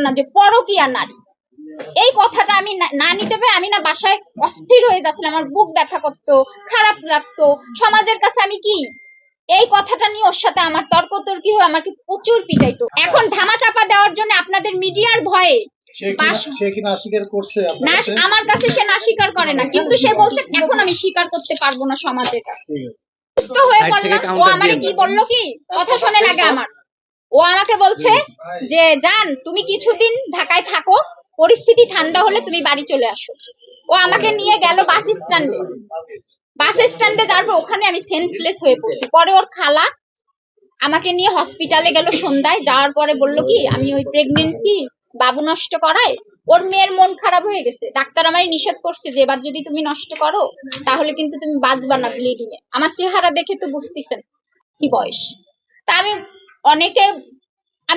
না যে পরকীয়া নারী, এই কথাটা আমি না নিতে পেরে আমি না বাসায় অস্থির হয়ে যাচ্ছিলাম। আমার বুক ব্যথা করতো, খারাপ লাগতো। সমাজের কাছে আমি কি এই কথাটা নিয়ে ওর সাথে আমার তর্কতর্কি হয়ে আমাকে প্রচুর পিটাইতো। এখন ধামাচাপা দেওয়ার জন্য আপনাদের মিডিয়ার ভয়ে আমার কাছে সে না স্বীকার করে না, কিন্তু সে বলছে এখন আমি স্বীকার করতে পারবো না সমাজের কাছে। হয়ে পড়লাম। ও আমাকে কি বললো, কি কথা শোনেন আগে আমার। ও আমাকে বলছে যে জান তুমি কিছুদিন ঢাকায় থাকো, পরিস্থিতি ঠান্ডা হলে তুমি বাড়ি চলে আসো। ও আমাকে নিয়ে গেল বাস স্ট্যান্ডে যাওয়ার পর ওখানে আমি সেন্সলেস হয়ে পড়ছি। পরে ওর খালা আমাকে নিয়ে হসপিটালে গেল সন্ধ্যায়। যাওয়ার পরে বললো কি আমি ওই প্রেগনেন্সি বাবু নষ্ট করায় ওর মেয়ের মন খারাপ হয়ে গেছে। ডাক্তার আমায় নিষেধ করছে যে এবার যদি তুমি নষ্ট করো তাহলে কিন্তু তুমি বাঁচবা না ব্লিডিং এ। আমার চেহারা দেখে তো বুঝতেছেন কি বয়স। তা আমি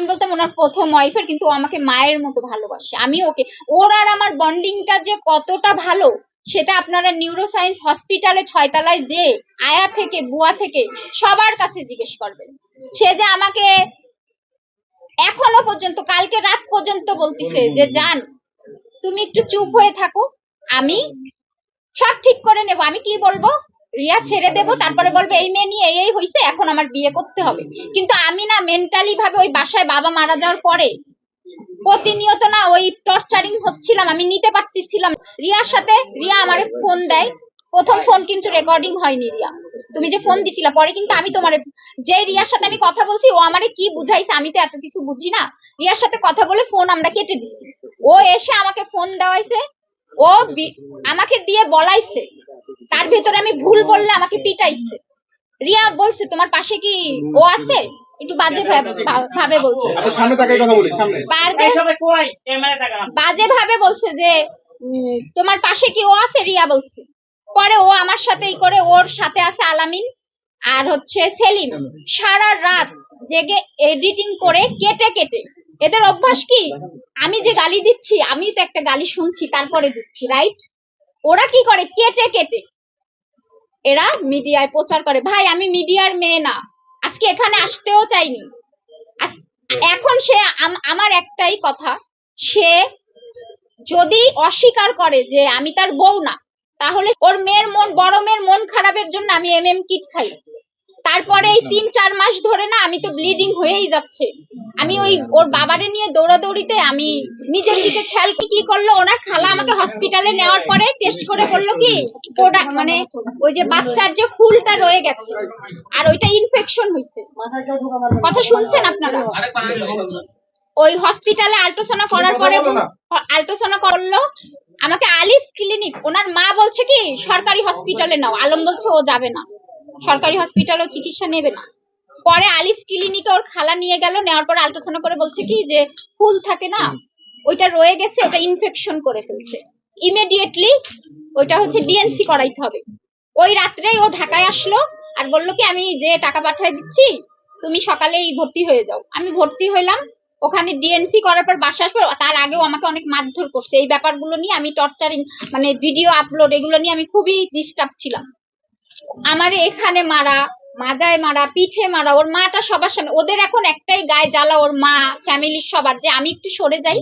বলতাম ওনার প্রথম ওয়াইফের, কিন্তু ও আমাকে মায়ের মতো ভালোবাসে। আমি ওকে, ওর আর আমার বন্ডিংটা যে কতটা ভালো সেটা আপনারা নিউরোসায়েন্স হসপিটালে 6 তলায় যে আয়া থেকে বুয়া থেকে সবার কাছে জিজ্ঞেস করবেন। সে যে আমাকে এখনো পর্যন্ত কালকে রাত পর্যন্ত বলতেছে যে জান তুমি একটু চুপ হয়ে থাকো, আমি সব ঠিক করে নেব। আমি কি বলবো, রিয়া ছেড়ে দেবো, তারপরে বলবে এই মেয়ে নিয়ে এই হইছে এখন আমার বিয়ে করতে হবে। কিন্তু আমি না মেন্টালি ভাবে ওই বাসায় বাবা মারা যাওয়ার পরে প্রতিনিয়ত না ওই টর্চারিং হচ্ছিলাম, আমি নিতে পারতেছিলাম। রিয়ার সাথে রিয়া আমারে ফোন দেয়, প্রথম ফোন কিন্তু রেকর্ডিং হয়নি। রিয়া তুমি যে ফোন দিছিলা পরে কিন্তু আমি তোমার যে রিয়ার সাথে আমি কথা বলছি ও আমারে কি বুঝাইছে আমি তো এত কিছু বুঝি না। রিয়ার সাথে কথা বলে ফোন আমরা কেটে দিছি। ও এসে আমাকে ফোন দেওয়াইছে, ও আমাকে দিয়ে বলাইছে, তার ভেতরে আমি ভুল বললে আমাকে পিটাইছে। রিয়া বলছে তোমার পাশে কি ও আছে, একটু বাজে ভাবে বলছে, বাজে ভাবে বলছে যে তোমার পাশে কি ও আছে, রিয়া বলছে। পরে ও আমার সাথে করে, ওর সাথে আছে আলামিন আর হচ্ছে সেলিম, সারা রাত জেগে এডিটিং করে কেটে কেটে। এদের অভ্যাস কি, আমি যে গালি দিচ্ছি আমি তো একটা গালি শুনছি তারপরে দিচ্ছি, রাইট? ওরা কি করে কেটে কেটে এরা মিডিয়ায় প্রচার করে। ভাই আমি মিডিয়ার মেয়ে না, আজকে এখানে আসতেও চাইনি। এখন সে আমার একটাই কথা, সে যদি অস্বীকার করে যে আমি তার বউ না, তাহলে ওর মেয়ের বড় মেয়ের মন খারাপের জন্য আমি কিট খাই। তারপরে এই 3-4 মাস ধরে না আমি তো ব্লিডিং হয়েই যাচ্ছে। আমি ওর বাবারে নিয়ে দৌড়াদৌড়িতে আমি নিজের দিকে খেয়াল কি করলো, ওনার খালা আমাকে হসপিটালে নেওয়ার পরে টেস্ট করে বললো কি মানে ওই যে বাচ্চার যে ফুলটা রয়ে গেছে আর ওইটা ইনফেকশন হয়েছে। কথা শুনছেন আপনারা? ওই হসপিটালে আল্ট্রাসাউন্ড করার পরে আল্ট্রাসাউন্ড করলো আমাকে আলিফ ক্লিনিক, ওনার মা বলছে কি সরকারি হসপিটালে নাও, আলম বলছে ও যাবে না, সরকারি হসপিটালে চিকিৎসা নেবে না। পরে আলিফ ক্লিনিকে ওর খালা নিয়ে গেল, নেওয়ার পর আল্ট্রাসাউন্ড করে বলছে কি যে ফুল থাকে না ওইটা রয়ে গেছে, ওটা ইনফেকশন করে ফেলছে, ইমিডিয়েটলি ওইটা হচ্ছে ডিএনসি করাইতে হবে। ওই রাত্রেই ও ঢাকায় আসলো আর বললো কি আমি যে টাকা পাঠিয়ে দিচ্ছি তুমি সকালেই ভর্তি হয়ে যাও। আমি ভর্তি হইলাম, ওখানে ডিএনসি করার পর বাসা আসবে। তার আগেও আমাকে অনেক মারধর করছে। এই ব্যাপারগুলো নিয়ে আমি টর্চারিং মানে ভিডিও আপলোড এগুলো নিয়ে আমি খুবই ডিস্টার্ব ছিলাম। আমার এখানে মারা, মাজায় মারা, পিঠে মারা, ওর মাটা সবার সামনে। ওদের এখন একটাই গায়ে জ্বালা, ওর মা ফ্যামিলির সবার, যে আমি একটু সরে যাই,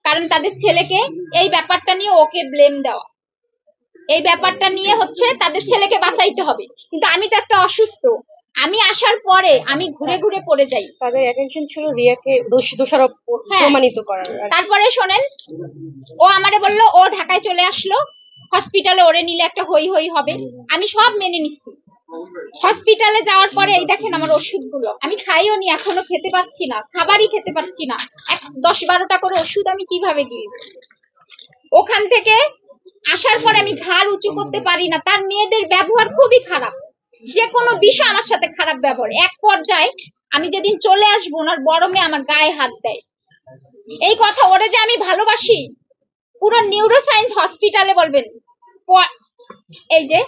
কারণ তাদের ছেলেকে এই ব্যাপারটা নিয়ে ওকে ব্লেম দেওয়া, এই ব্যাপারটা নিয়ে হচ্ছে তাদের ছেলেকে বাঁচাইতে হবে। কিন্তু আমি তো একটা অসুস্থ, আমি আসার পরে আমি ঘুরে ঘুরে পড়ে যাই। তাদের অ্যাটেনশন ছিল রিয়াকে দোষারোপ প্রমাণিত করার। তারপরে শোনেন, ও আমারে বললো ও ঢাকায় চলে আসলো, হসপিটালে ওরে নিলে একটা হই হই হবে। আমি সব মেনে নিচ্ছি। হসপিটালে যাওয়ার পরে এই দেখেন আমার ওষুধগুলো আমি খাইও নি, এখনো খেতে পাচ্ছি না, খাবারই খেতে পাচ্ছি না। 10-12টা করে ওষুধ আমি কিভাবে গিয়ে ওখান থেকে আসার পরে আমি ঘাড় উঁচু করতে পারি না। তার মেয়েদের ব্যবহার খুবই খারাপ, যে কোনো বিষয় আমার সাথে খারাপ ব্যবহার। এক পর্যায়ে আমি যেদিন চলে আসবো ওনার বড় মেয়ে আমার গায়ে হাত দেয়। এই কথা ওরে যে আমি ভালোবাসি পুরো নিউরোসায়েন্স হসপিটালে বলবেন। এই যে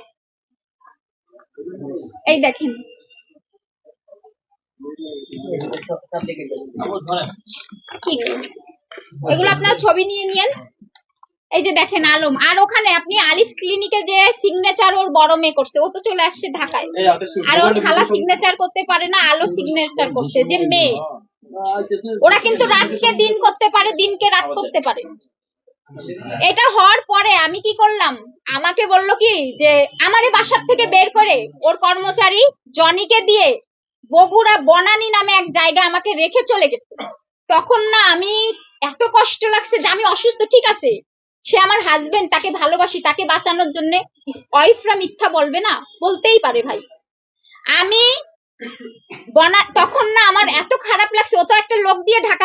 এই দেখেন এগুলো আপনার ছবি নিয়ে নিয়েন। এই যে দেখেন আলম, আর ওখানে আপনি আলিফ ক্লিনিকে যে সিগনেচার ওর বড় মেয়ে করছে, ও তো চলে আসছে ঢাকায়, আর ওর খালা সিগনেচার করতে পারে না, আলো সিগনেচার করছে, যে মেয়ে ওরা কিন্তু রাতকে দিন করতে পারে, দিনকে রাত করতে পারে। এটা হওয়ার পরে আমি কি করলাম, আমাকে বলল কি যে আমারে বাসার থেকে বের করে ওর কর্মচারী জনিকে দিয়ে বগুড়া বনানী নামে এক জায়গায় আমাকে রেখে চলে গেছে। তখন না আমি এত কষ্ট লাগছে যে আমি অসুস্থ, ঠিক আছে সে আমার হাজবেন্ড, তাকে ভালোবাসি, তাকে বাঁচানোর জন্য ওয়াইফরা মিথ্যা বলবে না, বলতেই পারে ভাই। আমি তখন না আমার এত খারাপ লাগছে, ও তো একটা লোক দিয়ে ঢাকা